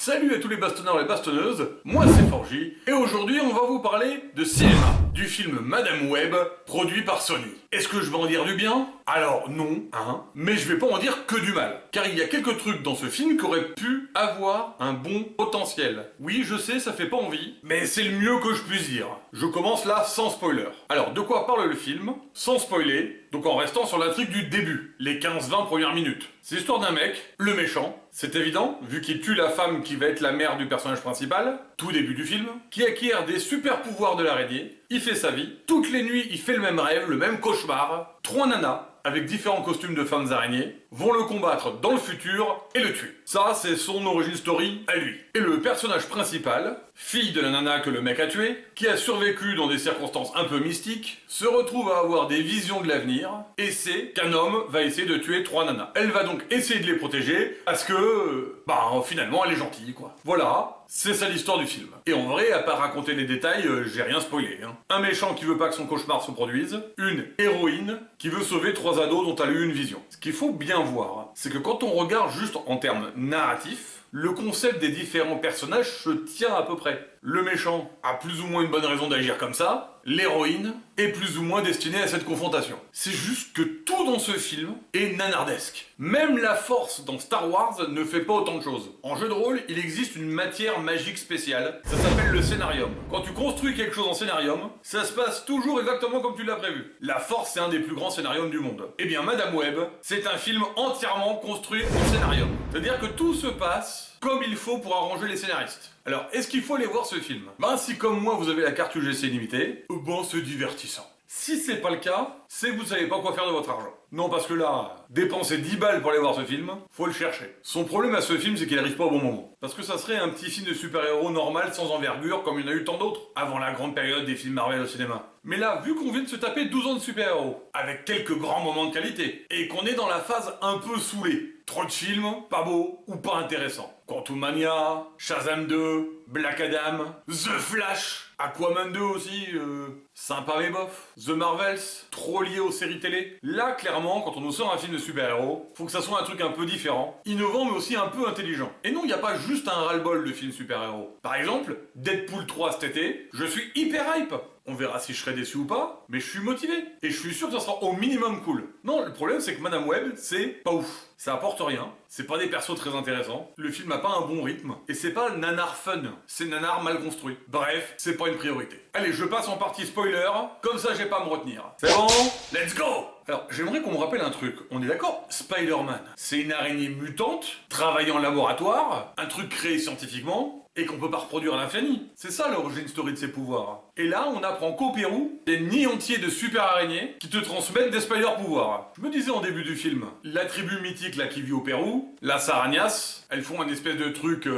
Salut à tous les bastonneurs et bastonneuses, moi c'est Forgy, et aujourd'hui on va vous parler de cinéma, du film Madame Web, produit par Sony. Est-ce que je vais en dire du bien? Alors non, mais je vais pas en dire que du mal, car il y a quelques trucs dans ce film qui auraient pu avoir un bon potentiel. Oui, je sais, ça fait pas envie, mais c'est le mieux que je puisse dire. Je commence là sans spoiler. Alors, de quoi parle le film? Sans spoiler, donc en restant sur l'intrigue du début, les 15-20 premières minutes. C'est l'histoire d'un mec, le méchant, c'est évident, vu qu'il tue la femme qui va être la mère du personnage principal, tout début du film, qui acquiert des super pouvoirs de l'araignée, il fait sa vie, toutes les nuits il fait le même rêve, le même cauchemar, 3 nanas, avec différents costumes de femmes araignées, vont le combattre dans le futur et le tuer. Ça, c'est son origin story à lui. Et le personnage principal, fille de la nana que le mec a tué, qui a survécu dans des circonstances un peu mystiques, se retrouve à avoir des visions de l'avenir, et c'est qu'un homme va essayer de tuer 3 nanas. Elle va donc essayer de les protéger, parce que, finalement, elle est gentille, quoi. Voilà, c'est ça l'histoire du film. Et en vrai, à part raconter les détails, j'ai rien spoilé. Un méchant qui veut pas que son cauchemar se produise, une héroïne qui veut sauver 3 ados dont elle a eu une vision. Ce qu'il faut bien voir, c'est que quand on regarde juste en termes narratifs, le concept des différents personnages se tient à peu près. Le méchant a plus ou moins une bonne raison d'agir comme ça, l'héroïne est plus ou moins destinée à cette confrontation. C'est juste que tout dans ce film est nanardesque. Même la force dans Star Wars ne fait pas autant de choses. En jeu de rôle, il existe une matière magique spéciale, ça s'appelle le scénarium. Quand tu construis quelque chose en scénarium, ça se passe toujours exactement comme tu l'as prévu. La force, c'est un des plus grands scénariums du monde. Eh bien, Madame Web, c'est un film entièrement construit en scénarium. C'est-à-dire que tout se passe comme il faut pour arranger les scénaristes. Alors, est-ce qu'il faut aller voir ce film? Si comme moi vous avez la carte UGC limitée, c'est divertissant. Si c'est pas le cas, c'est que vous savez pas quoi faire de votre argent. Non, parce que là, dépenser 10 balles pour aller voir ce film, faut le chercher. Son problème à ce film, c'est qu'il arrive pas au bon moment. Parce que ça serait un petit film de super-héros normal, sans envergure, comme il y en a eu tant d'autres, avant la grande période des films Marvel au cinéma. Mais là, vu qu'on vient de se taper 12 ans de super-héros, avec quelques grands moments de qualité, et qu'on est dans la phase un peu saoulée, trop de films, pas beaux ou pas intéressants. Quantumania, Shazam 2, Black Adam, The Flash, Aquaman 2 aussi, sympa mais bof. The Marvels, trop lié aux séries télé. Là, clairement, quand on nous sort un film de super-héros, faut que ça soit un truc un peu différent, innovant mais aussi un peu intelligent. Et non, il n'y a pas juste un ras-le-bol de films super-héros. Par exemple, Deadpool 3 cet été, je suis hyper hype. On verra si je serai déçu ou pas, mais je suis motivé. Et je suis sûr que ça sera au minimum cool. Non, le problème c'est que Madame Web, c'est pas ouf. Ça apporte rien, c'est pas des persos très intéressants, le film a pas un bon rythme, et c'est pas nanar fun, c'est nanar mal construit. Bref, c'est pas une priorité. Allez, je passe en partie spoiler, comme ça j'ai pas à me retenir. C'est bon? Let's go! Alors, j'aimerais qu'on me rappelle un truc. On est d'accord? Spider-Man, c'est une araignée mutante, travaillant en laboratoire, un truc créé scientifiquement, et qu'on peut pas reproduire à l'infini. C'est ça l'origine story de ses pouvoirs. Et là, on apprend qu'au Pérou, des nids entiers de super araignées qui te transmettent des spider pouvoirs. Je me disais en début du film, la tribu mythique là qui vit au Pérou, las arañas, elles font un espèce de truc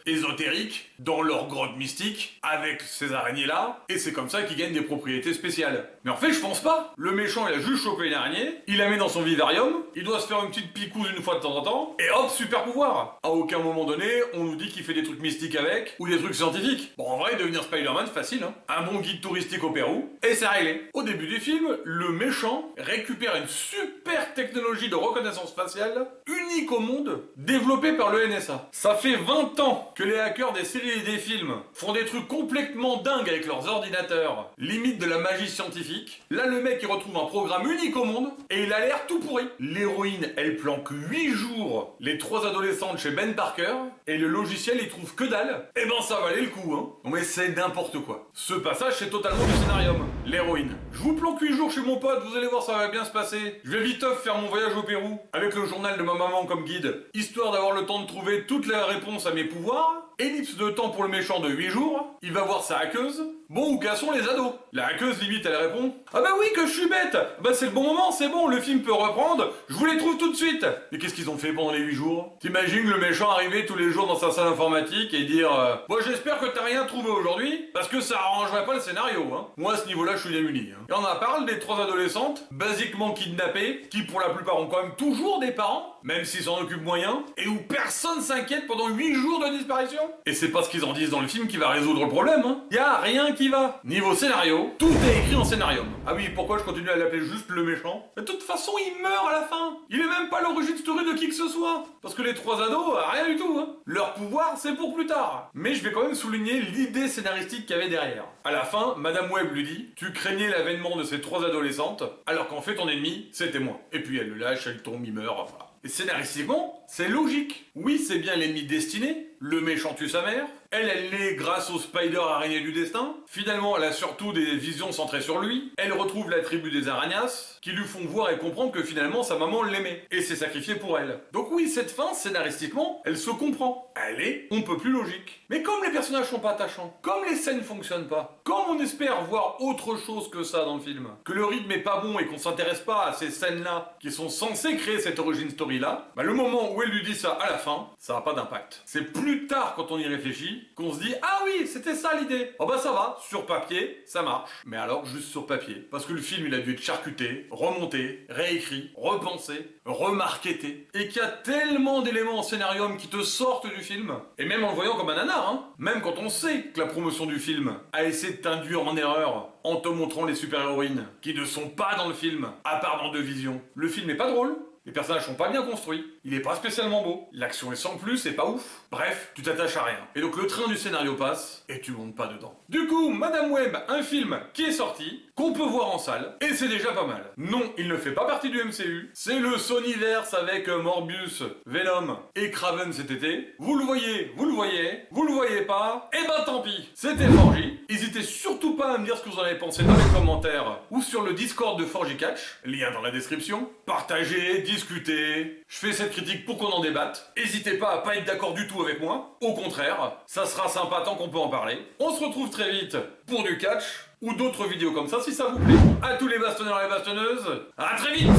ésotérique dans leur grotte mystique avec ces araignées là, et c'est comme ça qu'ils gagnent des propriétés spéciales. Mais en fait, je pense pas. Le méchant, il a juste chopé une araignée, il la met dans son vivarium, il doit se faire une petite picouse une fois de temps en temps, et hop, super pouvoir. À aucun moment donné, on nous dit qu'il fait des trucs mystiques avec, ou des trucs scientifiques. Bon, en vrai, devenir Spider-Man, c'est facile, Un bon guide touristique au Pérou, et c'est réglé. Au début du film, le méchant récupère une super technologie de reconnaissance faciale, unique au monde, développée par le NSA. Ça fait 20 ans que les hackers des séries et des films font des trucs complètement dingues avec leurs ordinateurs, limite de la magie scientifique. Là, le mec, il retrouve un programme unique au monde, et il a l'air tout pourri. L'héroïne, elle planque 8 jours les 3 adolescentes chez Ben Parker, et le logiciel, il trouve que dalle. Eh ben, ça valait le coup, Non mais c'est n'importe quoi. Ce passage, c'est totalement du scénarium. L'héroïne. Je vous planque 8 jours chez mon pote, vous allez voir, ça va bien se passer. Je vais viteuf faire mon voyage au Pérou, avec le journal de ma maman comme guide, histoire d'avoir le temps de trouver toutes les réponses à mes pouvoirs. Ellipse de temps pour le méchant de 8 jours, il va voir sa hackeuse. Bon, où qu'à sont les ados? La hackeuse, limite, elle répond: ah bah oui, que je suis bête! C'est le bon moment, c'est bon, le film peut reprendre, je vous les trouve tout de suite! Mais qu'est-ce qu'ils ont fait pendant les 8 jours? T'imagines le méchant arriver tous les jours dans sa salle informatique et dire bon, j'espère que t'as rien trouvé aujourd'hui, parce que ça arrangerait pas le scénario, Moi, à ce niveau-là, je suis démuni, Et on en parle des 3 adolescentes, basiquement kidnappées, qui pour la plupart ont quand même toujours des parents. même s'ils s'en occupent moyen, et où personne s'inquiète pendant 8 jours de disparition. Et c'est pas ce qu'ils en disent dans le film qui va résoudre le problème, hein. Y a rien qui va. Niveau scénario, tout est écrit en scénarium. Ah oui, pourquoi je continue à l'appeler juste le méchant? De toute façon, il meurt à la fin. Il est même pas l'origine story de qui que ce soit. Parce que les 3 ados, rien du tout, hein. Leur pouvoir, c'est pour plus tard. Mais je vais quand même souligner l'idée scénaristique qu'il y avait derrière. À la fin, Madame Webb lui dit « Tu craignais l'avènement de ces 3 adolescentes, alors qu'en fait ton ennemi, c'était moi. » Et puis elle le lâche, elle tombe, il meurt, voilà. Et scénaristiquement, c'est logique. Oui, c'est bien l'ennemi destiné, le méchant tue sa mère, elle l'est grâce au Spider araignée du destin, finalement elle a surtout des visions centrées sur lui, elle retrouve la tribu des Arañas, qui lui font voir et comprendre que finalement sa maman l'aimait, et s'est sacrifiée pour elle. Donc oui, cette fin, scénaristiquement, elle se comprend. Elle est on peut plus logique. Mais comme les personnages sont pas attachants, comme les scènes fonctionnent pas, comme on espère voir autre chose que ça dans le film, que le rythme est pas bon et qu'on s'intéresse pas à ces scènes-là, qui sont censées créer cette origin story-là, bah le moment où elle lui dit ça à la fin, ça n'a pas d'impact. C'est plus tard, quand on y réfléchit, qu'on se dit « Ah oui, c'était ça l'idée !» Oh bah ça va, sur papier, ça marche. Mais alors, juste sur papier. Parce que le film, il a dû être charcuté, remonté, réécrit, repensé, remarketé, et qu'il y a tellement d'éléments en scénarium qui te sortent du film, et même en le voyant comme un nanar, hein, même quand on sait que la promotion du film a essayé de t'induire en erreur en te montrant les super-héroïnes qui ne sont pas dans le film, à part dans Deux Visions. Le film n'est pas drôle, les personnages sont pas bien construits, il est pas spécialement beau, l'action est sans plus, c'est pas ouf. Bref, tu t'attaches à rien. Et donc le train du scénario passe, et tu montes pas dedans. Du coup, Madame Webb, un film qui est sorti, qu'on peut voir en salle, et c'est déjà pas mal. Non, il ne fait pas partie du MCU, c'est le Sonyverse avec Morbius, Venom et Kraven cet été. Vous le voyez, vous le voyez pas, et ben tant pis, c'était Forgy. N'hésitez surtout pas à me dire ce que vous en avez pensé dans les commentaires, ou sur le Discord de Forgy Catch, lien dans la description. Partagez, discutez, je fais cette critique pour qu'on en débatte. N'hésitez pas à pas être d'accord du tout avec moi, au contraire, ça sera sympa tant qu'on peut en parler. On se retrouve très vite pour du catch, ou d'autres vidéos comme ça si ça vous plaît. À tous les bastonneurs et les bastonneuses, à très vite.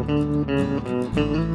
Thank you.